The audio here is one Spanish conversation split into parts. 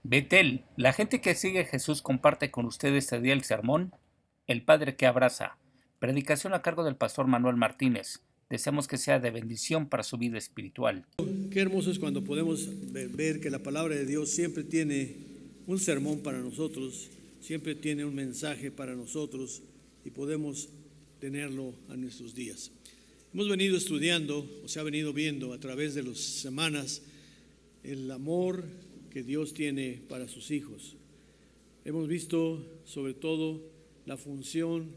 Betel, la gente que sigue a Jesús comparte con usted este día el sermón El Padre que abraza, predicación a cargo del pastor Manuel Martínez. Deseamos que sea de bendición para su vida espiritual. Qué hermoso es cuando podemos ver que la palabra de Dios siempre tiene un sermón para nosotros, siempre tiene un mensaje para nosotros y podemos tenerlo a nuestros días. Hemos venido estudiando, o se ha venido viendo a través de las semanas, el amor que Dios tiene para sus hijos. Hemos visto sobre todo la función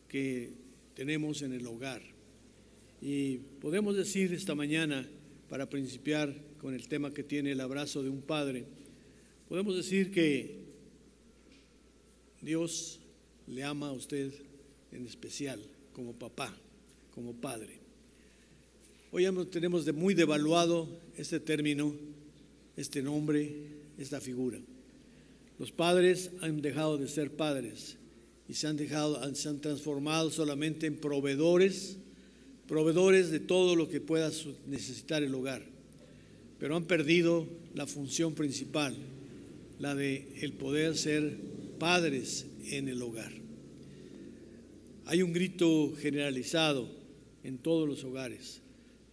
que tenemos en el hogar. Y podemos decir esta mañana, para principiar con el tema que tiene el abrazo de un padre, podemos decir que Dios le ama a usted en especial, como papá, como padre. Hoy tenemos muy devaluado este término, este nombre, esta figura. Los padres han dejado de ser padres y se han transformado solamente en proveedores de todo lo que pueda necesitar el hogar, pero han perdido la función principal, la de el poder ser padres en el hogar. Hay un grito generalizado en todos los hogares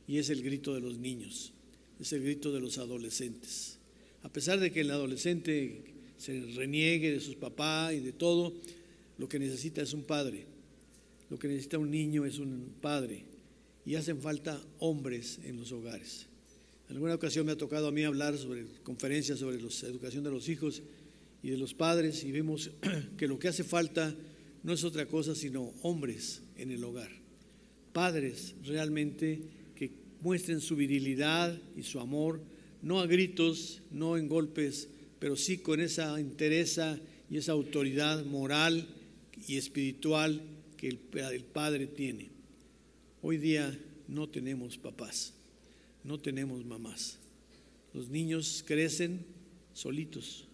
y es el grito de los niños, es el grito de los adolescentes. A pesar de que el adolescente se reniegue de sus papás y de todo, lo que necesita es un padre, lo que necesita un niño es un padre. Y hacen falta hombres en los hogares. En alguna ocasión me ha tocado a mí hablar sobre conferencias sobre la educación de los hijos y de los padres, y vemos que lo que hace falta no es otra cosa sino hombres en el hogar. Padres realmente que muestren su virilidad y su amor, no a gritos, no en golpes, pero sí con esa entereza y esa autoridad moral y espiritual que el padre tiene. Hoy día no tenemos papás, no tenemos mamás. Los niños crecen solitos,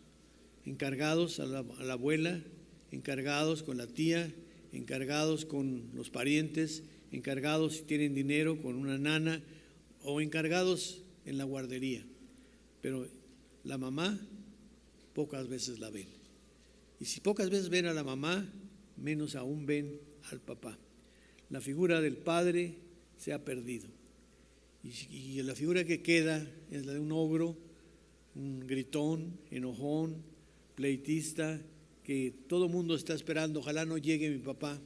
encargados a la abuela, encargados con la tía, encargados con los parientes, encargados si tienen dinero con una nana o encargados en la guardería. Pero la mamá pocas veces la ven. Y si pocas veces ven a la mamá, menos aún ven al papá. La figura del padre se ha perdido y la figura que queda es la de un ogro, un gritón, enojón, pleitista, que todo mundo está esperando. Ojalá no llegue mi papá,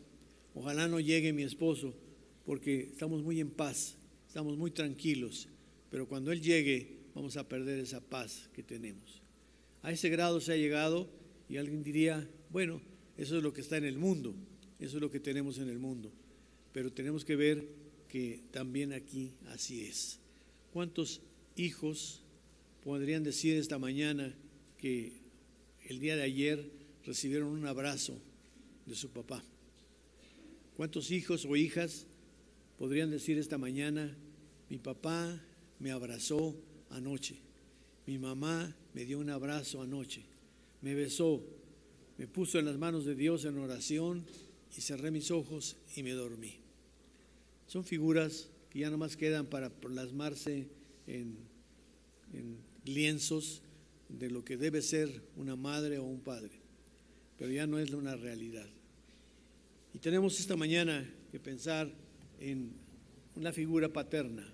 ojalá no llegue mi esposo, porque estamos muy en paz, estamos muy tranquilos, pero cuando él llegue vamos a perder esa paz que tenemos. A ese grado se ha llegado y alguien diría, bueno, eso es lo que está en el mundo, eso es lo que tenemos en el mundo. Pero tenemos que ver que también aquí así es. ¿Cuántos hijos podrían decir esta mañana que el día de ayer recibieron un abrazo de su papá? ¿Cuántos hijos o hijas podrían decir esta mañana, mi papá me abrazó anoche, mi mamá me dio un abrazo anoche, me besó, me puso en las manos de Dios en oración y cerré mis ojos y me dormí? Son figuras que ya nomás quedan para plasmarse en lienzos de lo que debe ser una madre o un padre, pero ya no es una realidad. Y tenemos esta mañana que pensar en una figura paterna,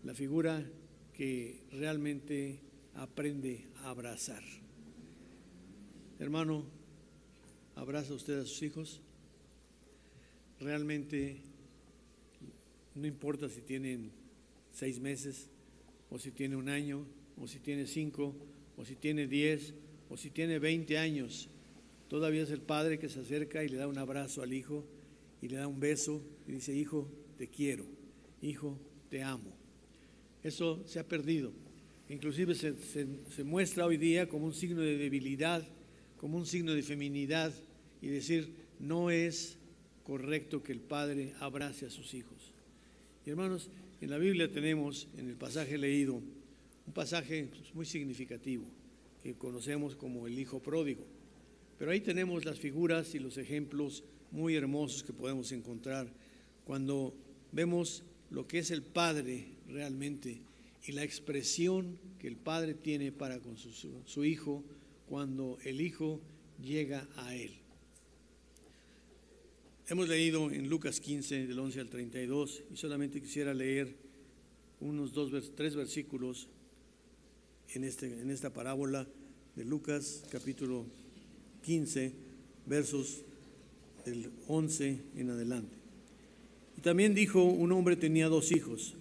la figura que realmente aprende a abrazar. Hermano, ¿abraza usted a sus hijos? Realmente no importa si tienen 6 meses, o si tiene 1 año, o si tiene 5, o si tiene 10, o si tiene 20 años. Todavía es el padre que se acerca y le da un abrazo al hijo, y le da un beso, y dice, hijo, te quiero, hijo, te amo. Eso se ha perdido. Inclusive se muestra hoy día como un signo de debilidad, como un signo de feminidad, y decir, no es correcto que el padre abrace a sus hijos. Y hermanos, en la Biblia tenemos, en el pasaje leído, un pasaje muy significativo, que conocemos como el hijo pródigo. Pero ahí tenemos las figuras y los ejemplos muy hermosos que podemos encontrar cuando vemos lo que es el padre realmente y la expresión que el padre tiene para con su hijo cuando el hijo llega a él. Hemos leído en Lucas 15, del 11 al 32, y solamente quisiera leer unos 3 versículos en esta parábola de Lucas, capítulo 15, versos del 11 en adelante. Y también dijo: un hombre tenía 2 hijos,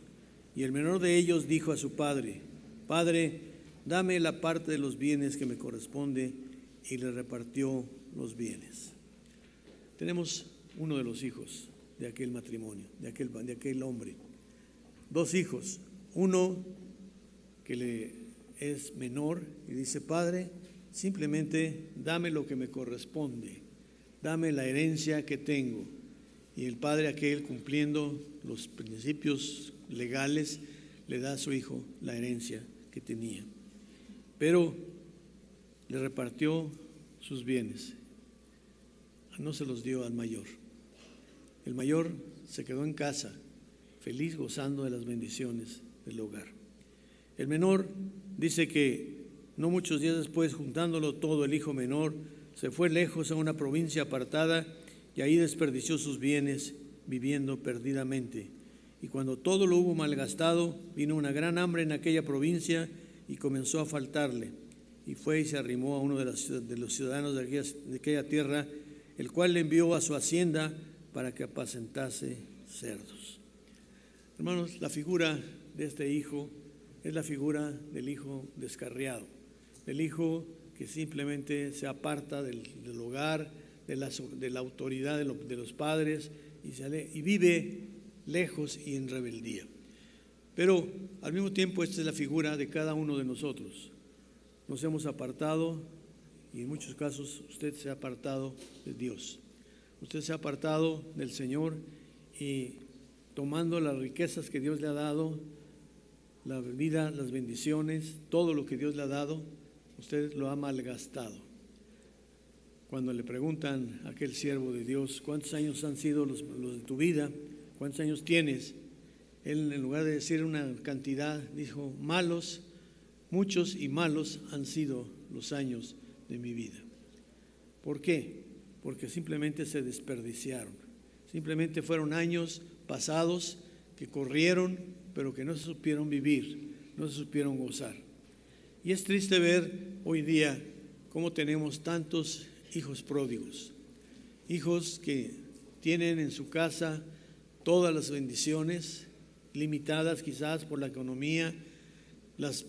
y el menor de ellos dijo a su padre: Padre, dame la parte de los bienes que me corresponde, y le repartió los bienes. Tenemos uno de los hijos de aquel matrimonio, de aquel hombre. 2 hijos, uno que le es menor y dice: Padre, simplemente dame lo que me corresponde, dame la herencia que tengo. Y el padre aquel, cumpliendo los principios legales, le da a su hijo la herencia que tenía. Pero le repartió sus bienes, no se los dio al mayor. El mayor se quedó en casa, feliz, gozando de las bendiciones del hogar. El menor dice que no muchos días después, juntándolo todo, el hijo menor se fue lejos a una provincia apartada y ahí desperdició sus bienes, viviendo perdidamente. Y cuando todo lo hubo malgastado, vino una gran hambre en aquella provincia y comenzó a faltarle. Y fue y se arrimó a uno de los ciudadanos de aquella tierra, el cual le envió a su hacienda para que apacentase cerdos. Hermanos, la figura de este hijo es la figura del hijo descarriado, del hijo que simplemente se aparta del hogar, de la autoridad de los padres y vive lejos y en rebeldía. Pero al mismo tiempo esta es la figura de cada uno de nosotros. Nos hemos apartado y en muchos casos usted se ha apartado de Dios. Usted se ha apartado del Señor y tomando las riquezas que Dios le ha dado, la vida, las bendiciones, todo lo que Dios le ha dado, usted lo ha malgastado. Cuando le preguntan a aquel siervo de Dios: ¿cuántos años han sido los de tu vida? ¿Cuántos años tienes? Él, en lugar de decir una cantidad, dijo: malos, muchos y malos han sido los años de mi vida. ¿Por qué? Porque simplemente se desperdiciaron. Simplemente fueron años pasados que corrieron, pero que no se supieron vivir, no se supieron gozar. Y es triste ver hoy día cómo tenemos tantos hijos pródigos, hijos que tienen en su casa todas las bendiciones, limitadas quizás por la economía,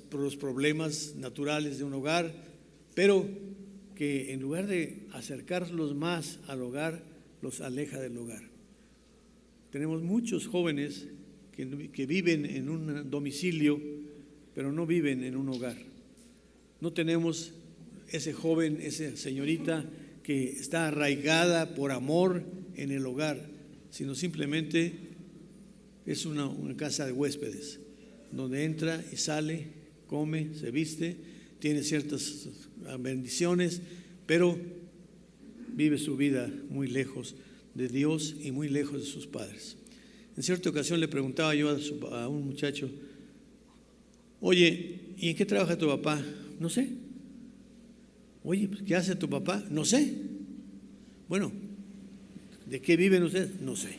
por los problemas naturales de un hogar, pero que en lugar de acercarlos más al hogar, los aleja del hogar. Tenemos muchos jóvenes que viven en un domicilio, pero no viven en un hogar. No tenemos ese joven, esa señorita que está arraigada por amor en el hogar, sino simplemente es una casa de huéspedes, donde entra y sale, come, se viste, tiene ciertas bendiciones, pero vive su vida muy lejos de Dios y muy lejos de sus padres. En cierta ocasión le preguntaba yo a un muchacho: oye, ¿y en qué trabaja tu papá? No sé. Oye, ¿qué hace tu papá? No sé. Bueno, ¿de qué viven ustedes? No sé.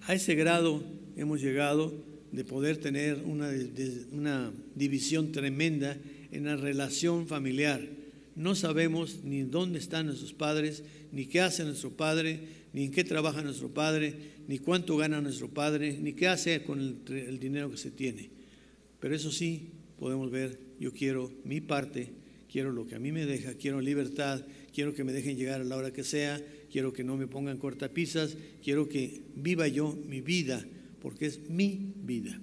A ese grado hemos llegado de poder tener una división tremenda en la relación familiar. No sabemos ni dónde están nuestros padres, ni qué hace nuestro padre, ni en qué trabaja nuestro padre, ni cuánto gana nuestro padre, ni qué hace con el dinero que se tiene. Pero eso sí podemos ver: yo quiero mi parte, quiero lo que a mí me deja, quiero libertad, quiero que me dejen llegar a la hora que sea, quiero que no me pongan cortapisas, quiero que viva yo mi vida, porque es mi vida.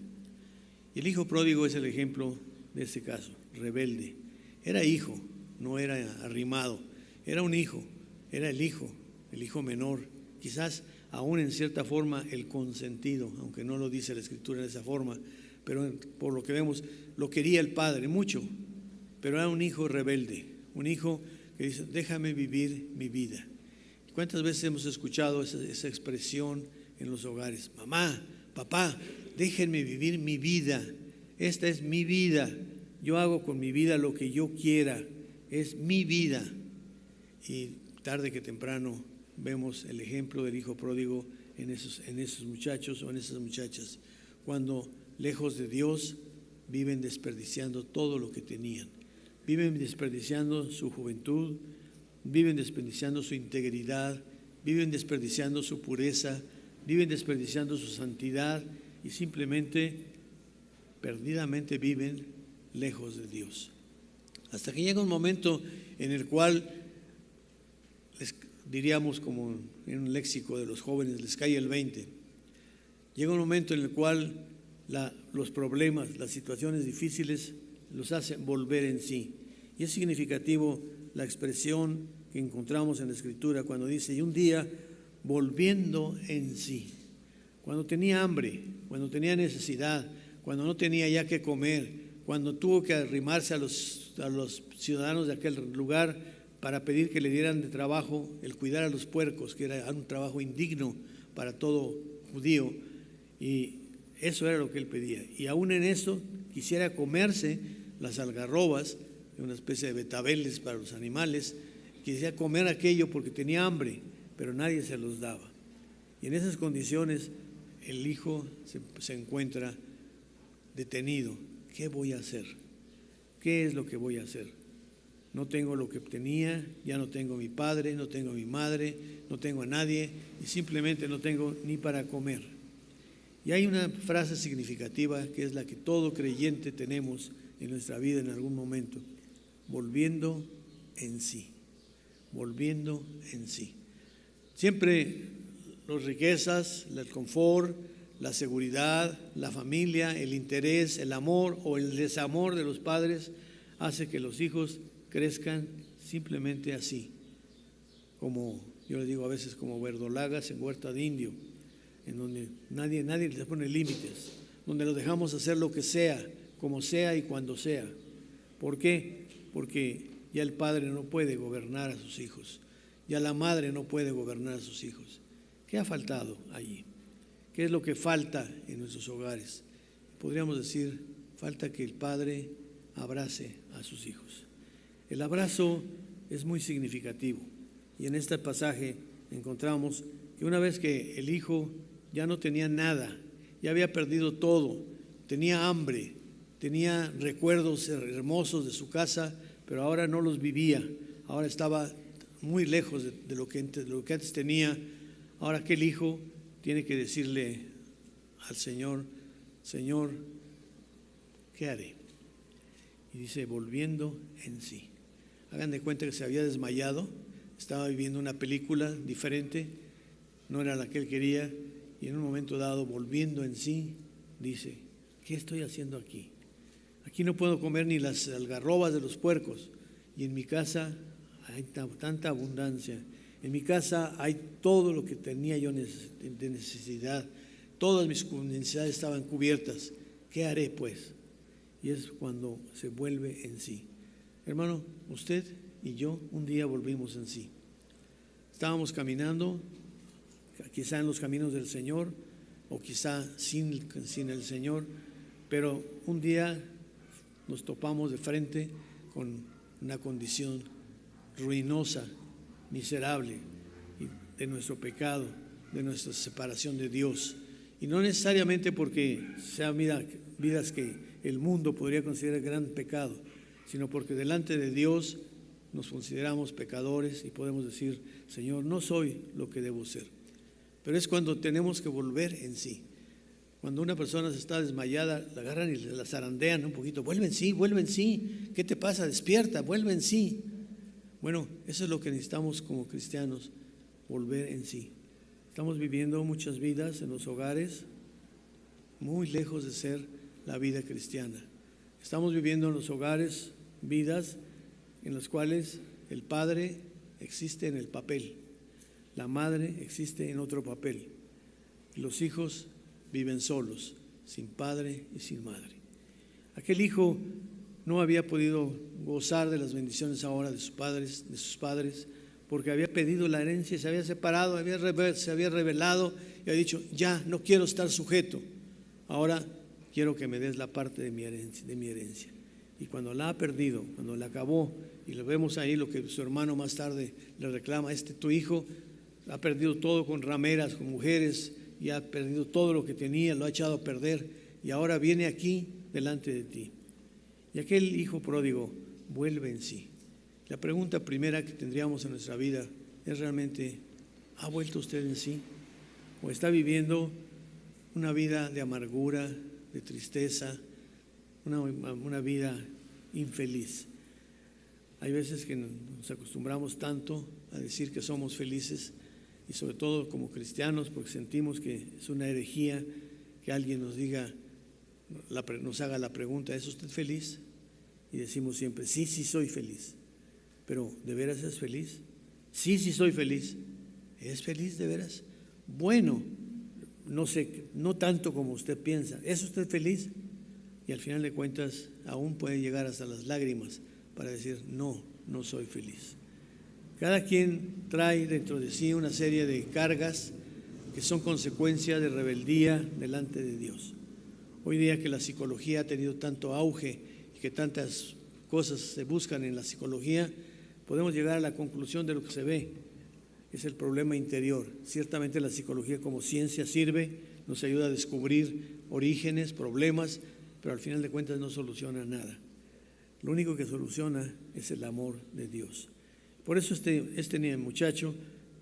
Y el hijo pródigo es el ejemplo de este caso, rebelde. Era hijo, no era arrimado, era un hijo, era el hijo menor, quizás aún en cierta forma el consentido, aunque no lo dice la Escritura de esa forma, pero por lo que vemos, lo quería el padre mucho, pero era un hijo rebelde, un hijo que dice: déjame vivir mi vida. ¿Cuántas veces hemos escuchado esa expresión en los hogares? Mamá, papá, déjenme vivir mi vida. esta es mi vida, yo hago con mi vida lo que yo quiera, es mi vida. Y tarde que temprano vemos el ejemplo del hijo pródigo en esos muchachos o en esas muchachas, cuando lejos de Dios viven desperdiciando todo lo que tenían, viven desperdiciando su juventud, viven desperdiciando su integridad, viven desperdiciando su pureza, viven desperdiciando su santidad y simplemente, perdidamente viven lejos de Dios. Hasta que llega un momento en el cual, diríamos como en un léxico de los jóvenes, les cae el 20. Llega un momento en el cual los problemas, las situaciones difíciles los hacen volver en sí. Y es significativo la expresión que encontramos en la Escritura cuando dice, y un día volviendo en sí, cuando tenía hambre, cuando tenía necesidad, cuando no tenía ya qué comer, cuando tuvo que arrimarse a los ciudadanos de aquel lugar para pedir que le dieran de trabajo el cuidar a los puercos, que era un trabajo indigno para todo judío, y eso era lo que él pedía. Y aún en eso quisiera comerse las algarrobas, una especie de betabeles para los animales, quisiera comer aquello porque tenía hambre, pero nadie se los daba. Y en esas condiciones el hijo se encuentra detenido. ¿Qué voy a hacer? ¿Qué es lo que voy a hacer? No tengo lo que tenía, ya no tengo a mi padre, no tengo a mi madre, no tengo a nadie y simplemente no tengo ni para comer. Y hay una frase significativa que es la que todo creyente tenemos en nuestra vida en algún momento: volviendo en sí, volviendo en sí. Siempre las riquezas, el confort, la seguridad, la familia, el interés, el amor o el desamor de los padres hace que los hijos crezcan simplemente así, como yo les digo a veces, como verdolagas en huerta de indio, en donde nadie les pone límites, donde los dejamos hacer lo que sea, como sea y cuando sea. ¿Por qué? Porque ya el padre no puede gobernar a sus hijos, ya la madre no puede gobernar a sus hijos. ¿Qué ha faltado allí? ¿Qué es lo que falta en nuestros hogares? Podríamos decir, falta que el padre abrace a sus hijos. El abrazo es muy significativo y en este pasaje encontramos que una vez que el hijo ya no tenía nada, ya había perdido todo, tenía hambre, tenía recuerdos hermosos de su casa, pero ahora no los vivía, ahora estaba muy lejos de lo que antes tenía. Ahora aquel hijo tiene que decirle al Señor: Señor, ¿qué haré? Y dice, volviendo en sí. Hagan de cuenta que se había desmayado, estaba viviendo una película diferente, no era la que él quería, y en un momento dado, volviendo en sí, dice, ¿qué estoy haciendo aquí? Aquí no puedo comer ni las algarrobas de los puercos, y en mi casa hay tanta abundancia. En mi casa hay todo lo que tenía yo de necesidad, todas mis necesidades estaban cubiertas. ¿Qué haré pues? Y es cuando se vuelve en sí. Hermano, usted y yo un día volvimos en sí. Estábamos caminando, quizá en los caminos del Señor, o quizá sin el Señor, pero un día nos topamos de frente con una condición ruinosa, miserable, de nuestro pecado, de nuestra separación de Dios. Y no necesariamente porque sean vidas que el mundo podría considerar gran pecado, sino porque delante de Dios nos consideramos pecadores y podemos decir, Señor, no soy lo que debo ser. Pero es cuando tenemos que volver en sí. Cuando una persona se está desmayada, la agarran y la zarandean un poquito. Vuelve en sí. ¿Qué te pasa? Despierta, vuelve en sí. Bueno, eso es lo que necesitamos como cristianos, volver en sí. Estamos viviendo muchas vidas en los hogares muy lejos de ser la vida cristiana. Estamos viviendo en los hogares vidas en las cuales el padre existe en el papel, la madre existe en otro papel, y los hijos viven solos, sin padre y sin madre. Aquel hijo no había podido gozar de las bendiciones ahora de sus padres, porque había pedido la herencia, se había separado, se había rebelado y había dicho, ya no quiero estar sujeto. Ahora quiero que me des la parte de mi herencia. Y cuando la ha perdido, cuando la acabó, y lo vemos ahí lo que su hermano más tarde le reclama, tu hijo ha perdido todo con rameras, con mujeres, y ha perdido todo lo que tenía, lo ha echado a perder, y ahora viene aquí delante de ti. Y aquel hijo pródigo vuelve en sí. La pregunta primera que tendríamos en nuestra vida es realmente, ¿ha vuelto usted en sí? ¿O está viviendo una vida de amargura, de tristeza, una vida infeliz? Hay veces que nos acostumbramos tanto a decir que somos felices, y sobre todo como cristianos, porque sentimos que es una herejía que alguien nos diga, nos haga la pregunta, ¿es usted feliz? Y decimos siempre, sí, sí soy feliz. Pero ¿de veras es feliz? Sí, sí soy feliz. ¿Es feliz de veras? Bueno, no sé, no tanto como usted piensa. ¿Es usted feliz? Y al final de cuentas aún puede llegar hasta las lágrimas para decir, no, no soy feliz. Cada quien trae dentro de sí una serie de cargas que son consecuencia de rebeldía delante de Dios. Hoy día que la psicología ha tenido tanto auge y que tantas cosas se buscan en la psicología, podemos llegar a la conclusión de lo que se ve, es el problema interior. Ciertamente la psicología como ciencia sirve, nos ayuda a descubrir orígenes, problemas, pero al final de cuentas no soluciona nada. Lo único que soluciona es el amor de Dios. Por eso este muchacho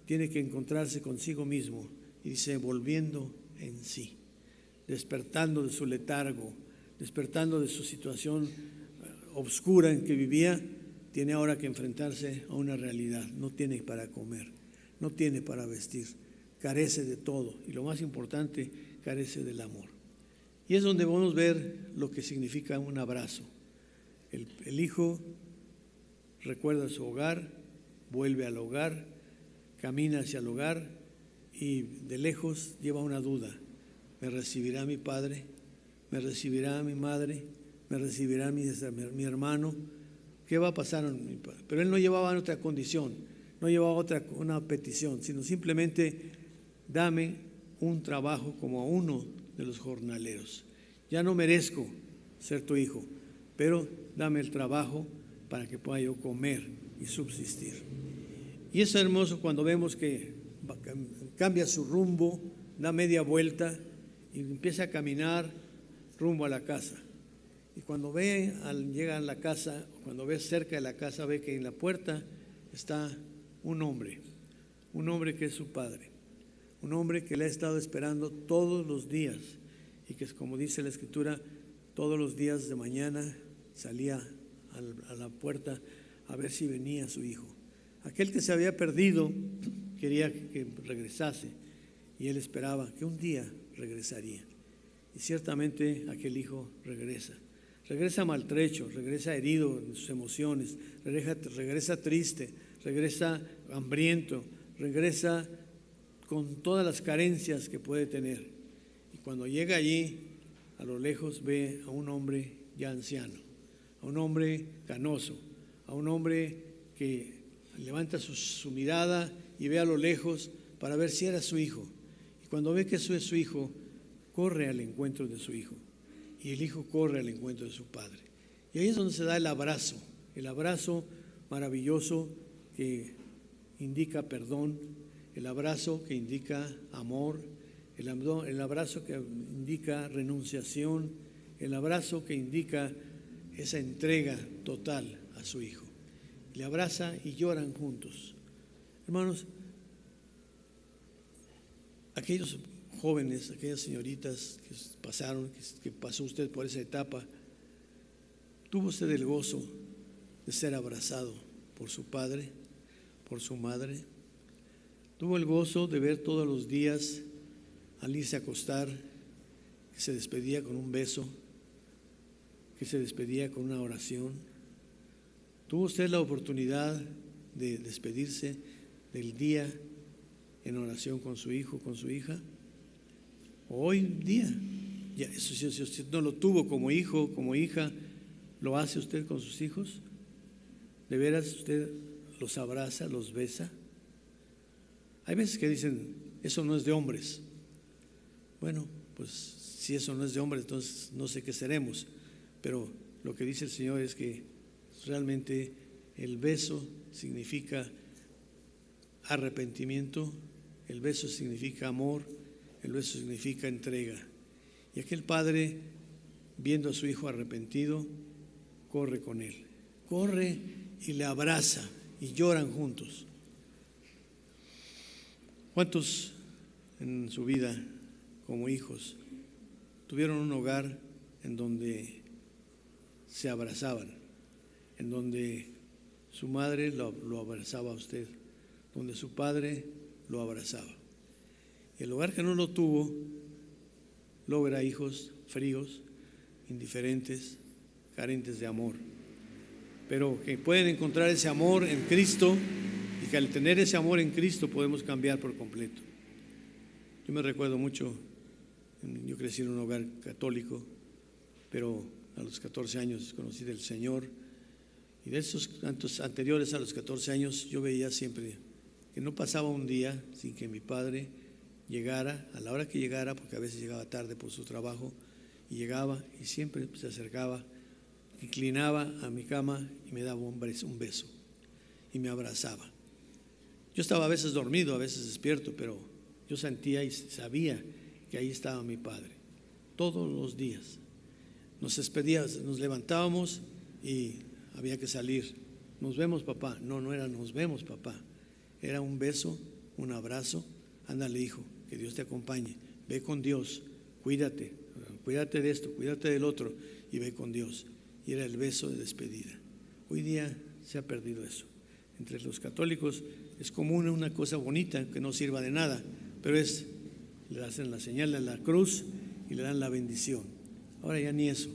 tiene que encontrarse consigo mismo y dice, volviendo en sí, despertando de su letargo, despertando de su situación oscura en que vivía, tiene ahora que enfrentarse a una realidad. No tiene para comer, no tiene para vestir, carece de todo y lo más importante, carece del amor. Y es donde vamos a ver lo que significa un abrazo. El hijo recuerda su hogar, vuelve al hogar, camina hacia el hogar y de lejos lleva una duda. ¿Me recibirá mi padre? ¿Me recibirá mi madre? ¿Me recibirá mi hermano? ¿Qué va a pasar? Pero él no llevaba otra condición, no llevaba una petición, sino simplemente dame un trabajo como a uno de los jornaleros. Ya no merezco ser tu hijo, pero dame el trabajo para que pueda yo comer y subsistir. Y es hermoso cuando vemos que cambia su rumbo, da media vuelta y empieza a caminar rumbo a la casa. Y cuando llega a la casa, cuando ve cerca de la casa, ve que en la puerta está un hombre que es su padre, un hombre que le ha estado esperando todos los días y que, como dice la Escritura, todos los días de mañana salía a la puerta a ver si venía su hijo. Aquel que se había perdido quería que regresase y él esperaba que un día regresaría. Y ciertamente aquel hijo regresa maltrecho, regresa herido en sus emociones, regresa triste, regresa hambriento, regresa con todas las carencias que puede tener. Y cuando llega allí, a lo lejos ve a un hombre ya anciano, a un hombre canoso, a un hombre que levanta su mirada y ve a lo lejos para ver si era su hijo. Y cuando ve que eso es su hijo, corre al encuentro de su hijo. Y el hijo corre al encuentro de su padre. Y ahí es donde se da el abrazo maravilloso que indica perdón, el abrazo que indica amor, el abrazo que indica renunciación, el abrazo que indica esa entrega total a su hijo. Le abraza y lloran juntos. Hermanos, aquellos jóvenes, aquellas señoritas que pasó usted por esa etapa, ¿tuvo usted el gozo de ser abrazado por su padre, por su madre? ¿Tuvo el gozo de ver todos los días al irse a acostar que se despedía con un beso, que se despedía con una oración? ¿Tuvo usted la oportunidad de despedirse del día en oración con su hijo, con su hija? Hoy día, ya, eso, si usted no lo tuvo como hijo, como hija, ¿lo hace usted con sus hijos? ¿De veras usted los abraza, los besa? Hay veces que dicen, eso no es de hombres. Bueno, pues si eso no es de hombre, entonces no sé qué seremos. Pero lo que dice el Señor es que realmente el beso significa arrepentimiento, el beso significa amor, el beso significa entrega. Y aquel padre, viendo a su hijo arrepentido, corre con él, corre y le abraza y lloran juntos. ¿Cuántos en su vida como hijos tuvieron un hogar en donde se abrazaban, en donde su madre lo abrazaba a usted, donde su padre lo abrazaba? El hogar que no lo tuvo logra hijos fríos, indiferentes, carentes de amor, pero que pueden encontrar ese amor en Cristo, y que al tener ese amor en Cristo podemos cambiar por completo. Yo me recuerdo mucho, yo crecí en un hogar católico, pero a los 14 años conocí del Señor, y de esos tantos anteriores a los 14 años yo veía siempre que no pasaba un día sin que mi padre llegara a la hora que llegara, porque a veces llegaba tarde por su trabajo, y llegaba y siempre se acercaba, inclinaba a mi cama y me daba un beso y me abrazaba. Yo estaba a veces dormido, a veces despierto, pero yo sentía y sabía que ahí estaba mi padre todos los días. Nos despedíamos, nos levantábamos y había que salir. Nos vemos, papá. No era nos vemos, papá. Era un beso, un abrazo. Ándale, hijo, que Dios te acompañe. Ve con Dios, cuídate de esto, cuídate del otro, y ve con Dios. Y era el beso de despedida. Hoy día se ha perdido eso. Entre los católicos es común una cosa bonita que no sirva de nada, pero le hacen la señal de la cruz y le dan la bendición. Ahora ya ni eso.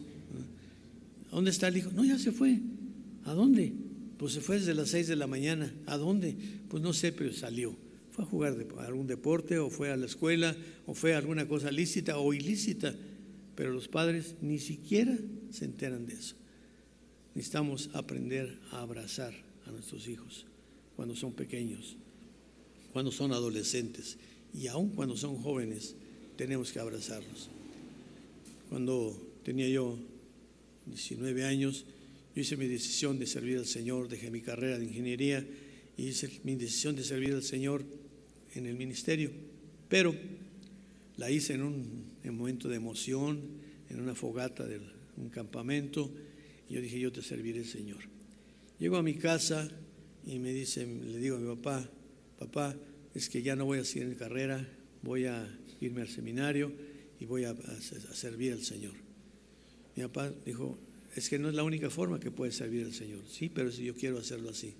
¿Dónde está el hijo? No, ya se fue. ¿A dónde? Pues se fue desde las 6 de la mañana. ¿A dónde? Pues no sé, pero salió. Fue a jugar a algún deporte, o fue a la escuela, o fue a alguna cosa lícita o ilícita, pero los padres ni siquiera se enteran de eso. Necesitamos aprender a abrazar a nuestros hijos cuando son pequeños, cuando son adolescentes, y aún cuando son jóvenes tenemos que abrazarlos. Cuando tenía yo 19 años, yo hice mi decisión de servir al Señor, dejé mi carrera de ingeniería y hice mi decisión de servir al Señor en el ministerio, pero la hice en un momento de emoción, en una fogata de un campamento, y yo dije, yo te serviré, Señor. Llego a mi casa y le digo a mi papá, papá, es que ya no voy a seguir en carrera, voy a irme al seminario y voy a servir al Señor. Mi papá dijo, es que no es la única forma que puedes servir al Señor. Sí, pero si yo quiero hacerlo así.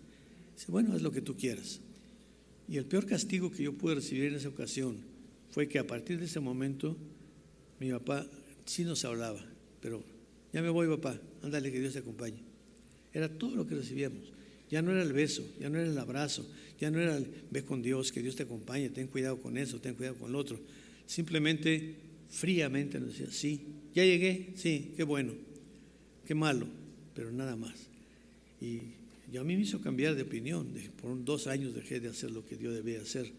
Dice, bueno, haz lo que tú quieras. Y el peor castigo que yo pude recibir en esa ocasión fue que a partir de ese momento mi papá sí nos hablaba, pero ya me voy, papá, ándale, que Dios te acompañe. Era todo lo que recibíamos. Ya no era el beso, ya no era el abrazo, ya no era el ve con Dios, que Dios te acompañe, ten cuidado con eso, ten cuidado con lo otro. Simplemente, fríamente nos decía, sí, ya llegué, sí, qué bueno, qué malo, pero nada más. Y a mí me hizo cambiar de opinión. Por 2 años dejé de hacer lo que Dios debía hacer,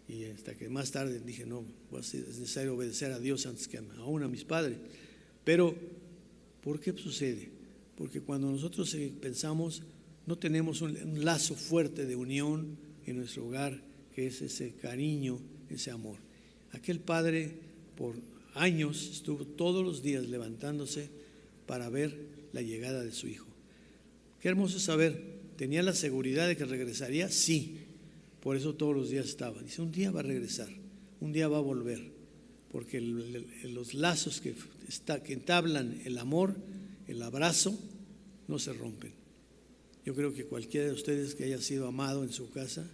y hasta que más tarde dije, no, es necesario obedecer a Dios antes que aún a mis padres. Pero, ¿por qué sucede? Porque cuando nosotros pensamos, no tenemos un lazo fuerte de unión en nuestro hogar, que es ese cariño, ese amor. Aquel padre por años estuvo todos los días levantándose para ver la llegada de su hijo. Qué hermoso saber, ¿tenía la seguridad de que regresaría? Sí, por eso todos los días estaba. Dice, un día va a regresar, un día va a volver, porque los lazos que entablan el amor, el abrazo, no se rompen. Yo creo que cualquiera de ustedes que haya sido amado en su casa,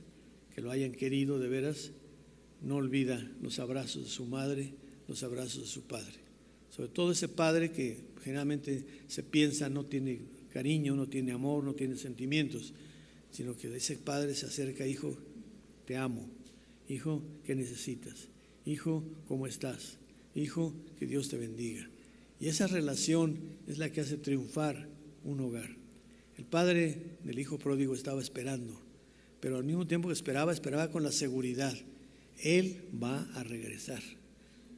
que lo hayan querido de veras, no olvida los abrazos de su madre, los abrazos de su padre. Sobre todo ese padre que generalmente se piensa no tiene cariño, no tiene amor, no tiene sentimientos, sino que ese padre se acerca, hijo, te amo, hijo, ¿qué necesitas? Hijo, ¿cómo estás? Hijo, que Dios te bendiga. Y esa relación es la que hace triunfar un hogar. El padre del hijo pródigo estaba esperando, pero al mismo tiempo que esperaba con la seguridad, él va a regresar.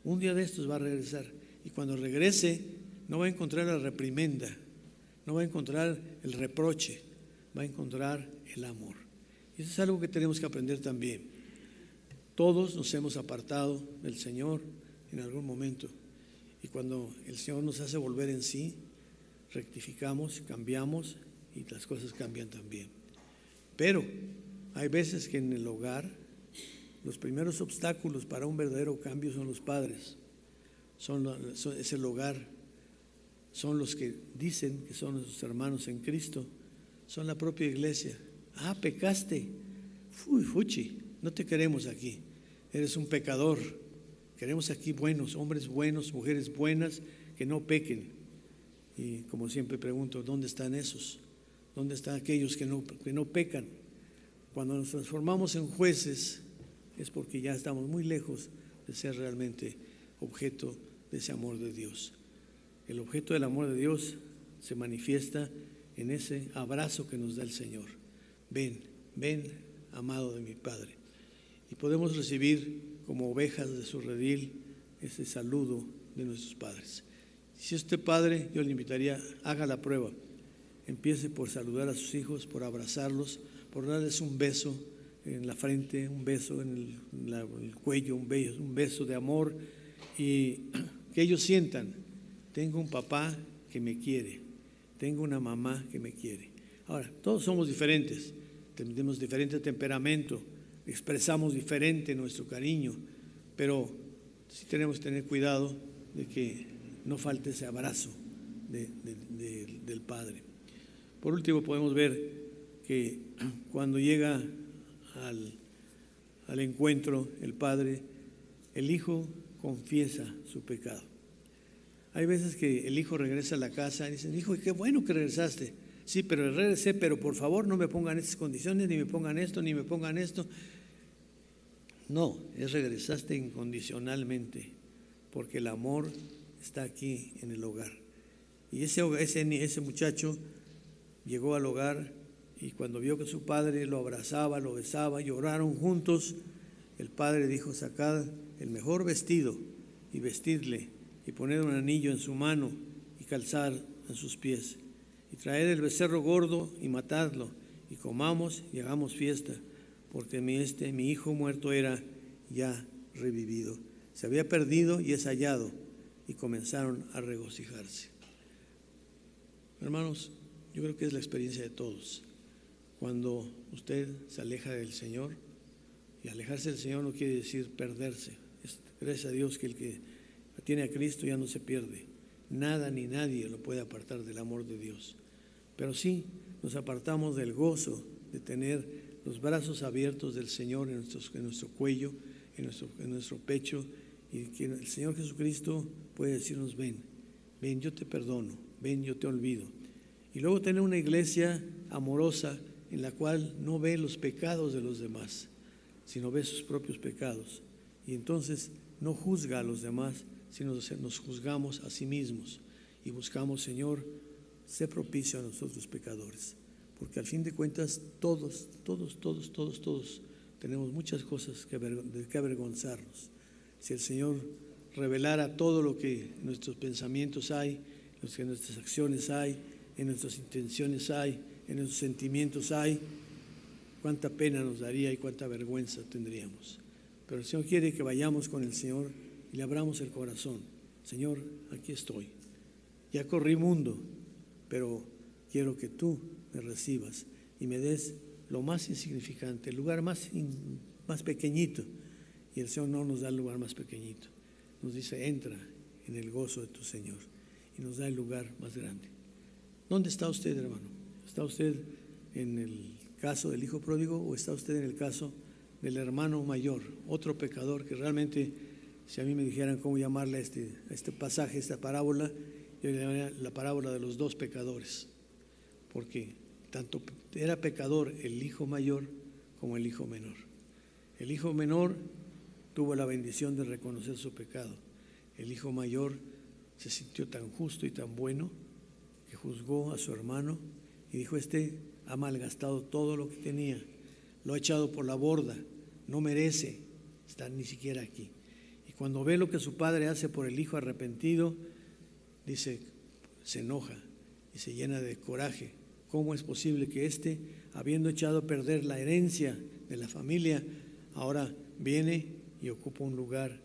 Un día de estos va a regresar. Y cuando regrese, no va a encontrar la reprimenda, no va a encontrar el reproche, va a encontrar el amor. Y eso es algo que tenemos que aprender también. Todos nos hemos apartado del Señor en algún momento. Y cuando el Señor nos hace volver en sí, rectificamos, cambiamos y las cosas cambian también. Pero hay veces que en el hogar los primeros obstáculos para un verdadero cambio son los padres, es el hogar, son los que dicen que son nuestros hermanos en Cristo, son la propia iglesia. Ah, pecaste, fuchi, no te queremos aquí, eres un pecador. Queremos aquí buenos, hombres buenos, mujeres buenas, que no pequen. Y como siempre pregunto, ¿dónde están esos? ¿Dónde están aquellos que no pecan? Cuando nos transformamos en jueces es porque ya estamos muy lejos de ser realmente objeto de ese amor de Dios. El objeto del amor de Dios se manifiesta en ese abrazo que nos da el Señor. Ven, amado de mi Padre. Y podemos recibir como ovejas de su redil ese saludo de nuestros padres. Si usted padre, yo le invitaría, haga la prueba. Empiece por saludar a sus hijos, por abrazarlos, por darles un beso en la frente, un beso en el cuello, un beso de amor, y que ellos sientan, tengo un papá que me quiere, tengo una mamá que me quiere. Ahora, todos somos diferentes, tenemos diferente temperamento, expresamos diferente nuestro cariño, pero sí tenemos que tener cuidado de que no falte ese abrazo del Padre. Por último, podemos ver que cuando llega al encuentro el Padre, el Hijo confiesa su pecado. Hay veces que el hijo regresa a la casa y dicen, hijo, qué bueno que regresaste. Sí, pero regresé, pero por favor no me pongan estas condiciones, ni me pongan esto, ni me pongan esto. No, regresaste incondicionalmente, porque el amor está aquí en el hogar. Y ese muchacho llegó al hogar y cuando vio que su padre lo abrazaba, lo besaba, lloraron juntos, el padre dijo, sacad el mejor vestido y vestidle y poner un anillo en su mano y calzar en sus pies y traer el becerro gordo y matadlo y comamos y hagamos fiesta, porque mi hijo muerto era ya revivido, se había perdido y es hallado, y comenzaron a regocijarse. Hermanos, yo creo que es la experiencia de todos. Cuando usted se aleja del Señor, y alejarse del Señor no quiere decir perderse. Gracias a Dios que el que tiene a Cristo ya no se pierde. Nada ni nadie lo puede apartar del amor de Dios. Pero sí nos apartamos del gozo de tener los brazos abiertos del Señor en nuestro cuello, en nuestro pecho, y que el Señor Jesucristo puede decirnos, ven, yo te perdono, ven, yo te olvido. Y luego tener una iglesia amorosa en la cual no ve los pecados de los demás, sino ve sus propios pecados. Y entonces no juzga a los demás, sino nos juzgamos a sí mismos y buscamos, Señor, sé propicio a nosotros pecadores, porque al fin de cuentas todos tenemos muchas cosas de que avergonzarnos. Si el Señor revelara todo lo que en nuestros pensamientos hay, lo que en nuestras acciones hay, en nuestras intenciones hay, en nuestros sentimientos hay, cuánta pena nos daría y cuánta vergüenza tendríamos. Pero el Señor quiere que vayamos con el Señor y le abramos el corazón. Señor, aquí estoy. Ya corrí mundo, pero quiero que tú me recibas y me des lo más insignificante, el lugar más pequeñito. Y el Señor no nos da el lugar más pequeñito. Nos dice, entra en el gozo de tu Señor. Y nos da el lugar más grande. ¿Dónde está usted, hermano? ¿Está usted en el caso del hijo pródigo o está usted en el caso del hermano mayor, otro pecador que realmente, si a mí me dijeran cómo llamarle a este pasaje, esta parábola, yo le llamaría la parábola de los dos pecadores, porque tanto era pecador el hijo mayor como el hijo menor. El hijo menor tuvo la bendición de reconocer su pecado. El hijo mayor se sintió tan justo y tan bueno que juzgó a su hermano y dijo, ha malgastado todo lo que tenía, lo ha echado por la borda, no merece estar ni siquiera aquí. Y cuando ve lo que su padre hace por el hijo arrepentido, dice, se enoja y se llena de coraje. ¿Cómo es posible que éste, habiendo echado a perder la herencia de la familia, ahora viene y ocupa un lugar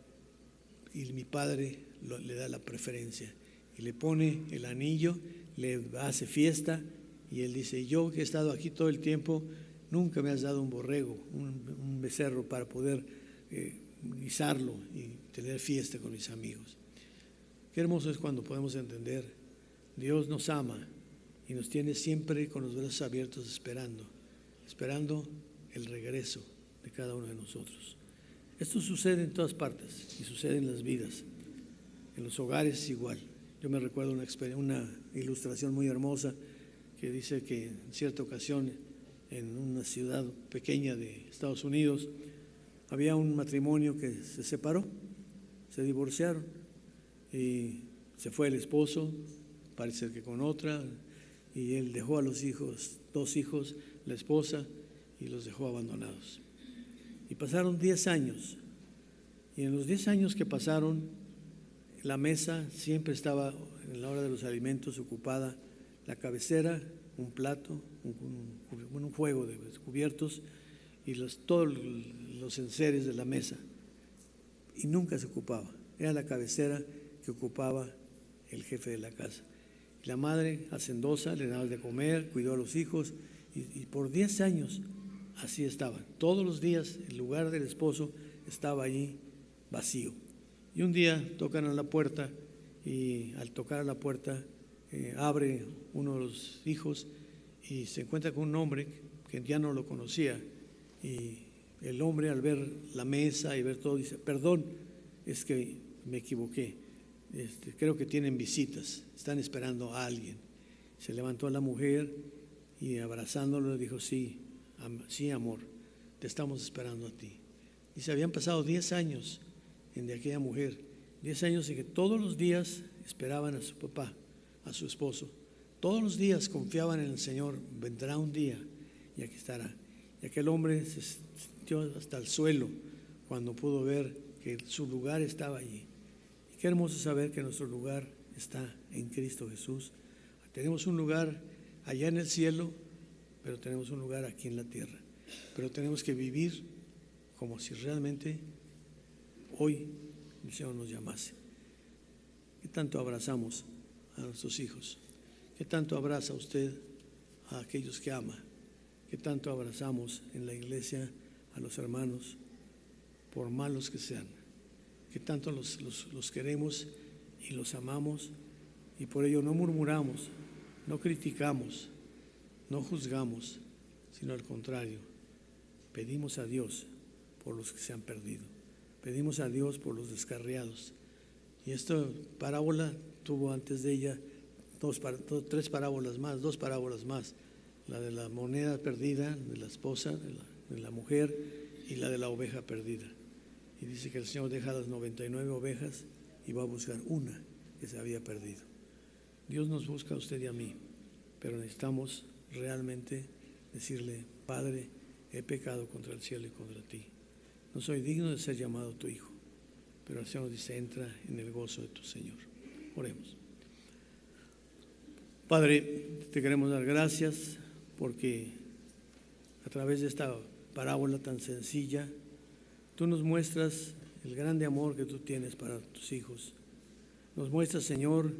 y mi padre le da la preferencia y le pone el anillo, le hace fiesta y él dice, yo que he estado aquí todo el tiempo, nunca me has dado un borrego, un becerro para poder guisarlo y tener fiesta con mis amigos? Qué hermoso es cuando podemos entender, Dios nos ama y nos tiene siempre con los brazos abiertos esperando el regreso de cada uno de nosotros. Esto sucede en todas partes y sucede en las vidas, en los hogares es igual. Yo me recuerdo una ilustración muy hermosa que dice que en cierta ocasión en una ciudad pequeña de Estados Unidos había un matrimonio que se separó, se divorciaron y se fue el esposo, parece que con otra, y él dejó a los hijos, 2 hijos, la esposa, y los dejó abandonados. Y pasaron 10 años, y en los 10 años que pasaron, la mesa siempre estaba en la hora de los alimentos ocupada, la cabecera, un plato, un juego de cubiertos y todos los enseres de la mesa, y nunca se ocupaba, era la cabecera que ocupaba el jefe de la casa. Y la madre hacendosa le daba de comer, cuidó a los hijos y por 10 años así estaban. Todos los días el lugar del esposo estaba allí vacío. Y un día tocan a la puerta y al tocar a la puerta abre uno de los hijos y se encuentra con un hombre que ya no lo conocía. Y el hombre, al ver la mesa y ver todo, dice, perdón, es que me equivoqué. Creo que tienen visitas, están esperando a alguien. Se levantó la mujer y abrazándolo le dijo, sí, amor, te estamos esperando a ti. Y se habían pasado 10 años de aquella mujer, 10 años en que todos los días esperaban a su papá, a su esposo. Todos los días confiaban en el Señor, vendrá un día y aquí estará. Y aquel hombre se sintió hasta el suelo cuando pudo ver que su lugar estaba allí. Y qué hermoso saber que nuestro lugar está en Cristo Jesús. Tenemos un lugar allá en el cielo, pero tenemos un lugar aquí en la tierra. Pero tenemos que vivir como si realmente hoy el Señor nos llamase. ¿Qué tanto abrazamos a nuestros hijos? ¿Qué tanto abraza usted a aquellos que ama? ¿Qué tanto abrazamos en la iglesia a los hermanos, por malos que sean? ¿Qué tanto los queremos y los amamos? Y por ello no murmuramos, no criticamos, no juzgamos, sino al contrario, pedimos a Dios por los que se han perdido, pedimos a Dios por los descarriados. Y esta parábola tuvo antes de ella 3 parábolas más, 2 parábolas más, la de la moneda perdida, de la esposa, de la mujer, y la de la oveja perdida. Y dice que el Señor deja las 99 ovejas y va a buscar una que se había perdido. Dios nos busca a usted y a mí, pero necesitamos realmente decirle, Padre, he pecado contra el cielo y contra ti. No soy digno de ser llamado tu hijo. Pero el Señor dice, entra en el gozo de tu Señor. Oremos. Padre, te queremos dar gracias porque a través de esta parábola tan sencilla, tú nos muestras el grande amor que tú tienes para tus hijos. Nos muestras, Señor,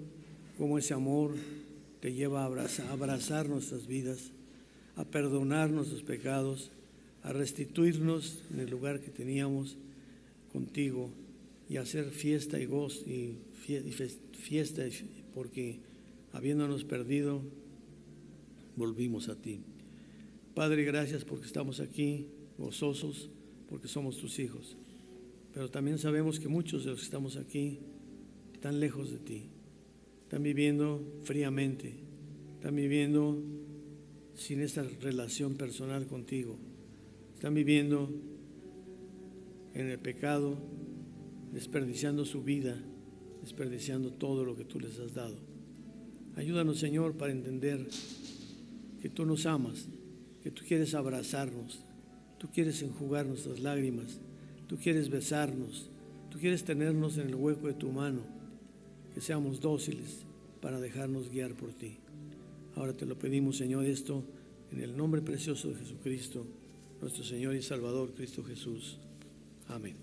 cómo ese amor te lleva a abrazar nuestras vidas, a perdonar nuestros pecados, a restituirnos en el lugar que teníamos contigo y a hacer fiesta y gozo y fiesta porque habiéndonos perdido volvimos a ti. Padre, gracias porque estamos aquí gozosos porque somos tus hijos, pero también sabemos que muchos de los que estamos aquí están lejos de ti, están viviendo fríamente, están viviendo sin esta relación personal contigo, están viviendo en el pecado, desperdiciando su vida, desperdiciando todo lo que tú les has dado. Ayúdanos, Señor, para entender que tú nos amas, que tú quieres abrazarnos, tú quieres enjugar nuestras lágrimas, tú quieres besarnos, tú Tú quieres tenernos en el hueco de tu mano, que seamos dóciles para dejarnos guiar por ti. Ahora te lo pedimos, Señor, esto en el nombre precioso de Jesucristo, nuestro Señor y Salvador, Cristo Jesús. Amén.